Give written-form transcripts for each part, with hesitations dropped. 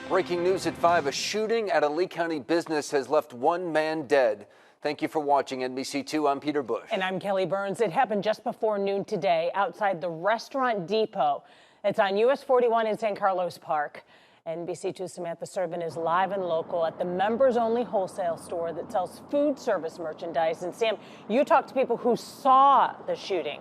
Breaking news at 5, a shooting at a Lee County business has left one man dead. Thank you for watching NBC2. I'm Peter Bush. And I'm Kelly Burns. It happened just before noon today outside the Restaurant Depot. It's on US 41 in San Carlos Park. NBC2's Samantha Servin is live and local at the members-only wholesale store that sells food service merchandise. And Sam, you talked to people who saw the shooting.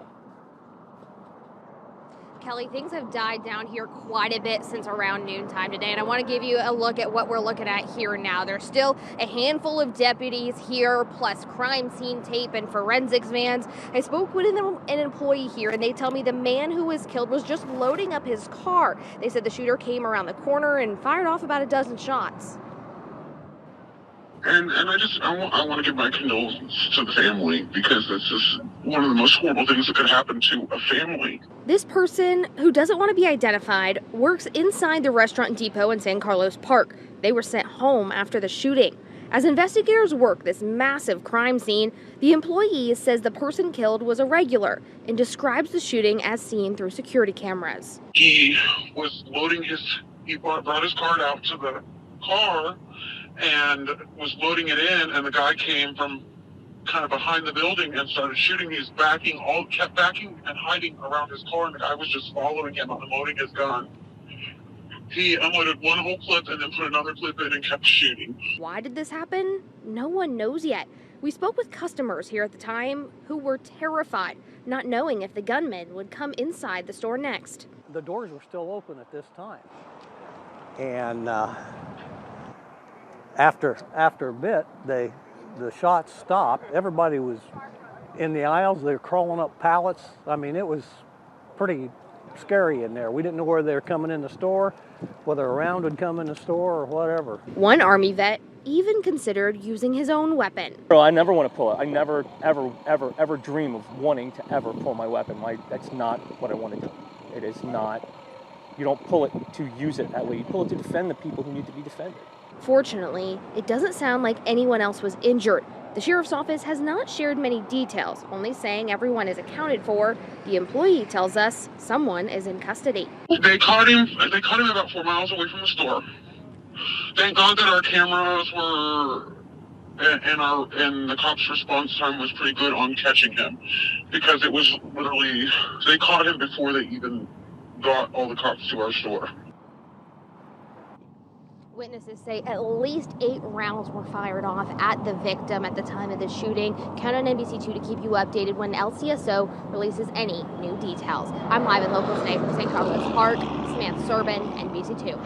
Kelly, things have died down here quite a bit since around noontime today, and I want to give you a look at what we're looking at here now. There's still a handful of deputies here, plus crime scene tape and forensics vans. I spoke with an employee here, and they tell me the man who was killed was just loading up his car. They said the shooter came around the corner and fired off about a dozen shots. And I want to give my condolences to the family, because it's just one of the most horrible things that could happen to a family. This person, who doesn't want to be identified, works inside the Restaurant Depot in San Carlos Park. They were sent home after the shooting. As investigators work this massive crime scene, the employee says the person killed was a regular and describes the shooting as seen through security cameras. He was he brought his card out to the car and was loading it in, and the guy came from kind of behind the building and started shooting. He's kept backing and hiding around his car, and the guy was just following him, unloading his gun. He unloaded one whole clip and then put another clip in and kept shooting. Why did this happen? No one knows yet. We spoke with customers here at the time who were terrified, not knowing if the gunman would come inside the store next. The doors were still open at this time. And after a bit, the shots stopped. Everybody was in the aisles. They were crawling up pallets. I mean, it was pretty scary in there. We didn't know where they were coming in the store, whether a round would come in the store or whatever. One Army vet even considered using his own weapon. I never want to pull it. I never, ever dream of wanting to ever pull my weapon. That's not what I want to do. It is not. You don't pull it to use it that way. You pull it to defend the people who need to be defended. Fortunately, it doesn't sound like anyone else was injured. The sheriff's office has not shared many details, only saying everyone is accounted for. The employee tells us someone is in custody. They caught him about 4 miles away from the store. Thank God that our cameras were and the cops' response time was pretty good on catching him, because it was literally, they caught him before they even got all the cops to our store. Witnesses say at least 8 rounds were fired off at the victim at the time of the shooting. Count on NBC2 to keep you updated when LCSO releases any new details. I'm live and local today from St. Carlos Park. Samantha Servin, NBC2.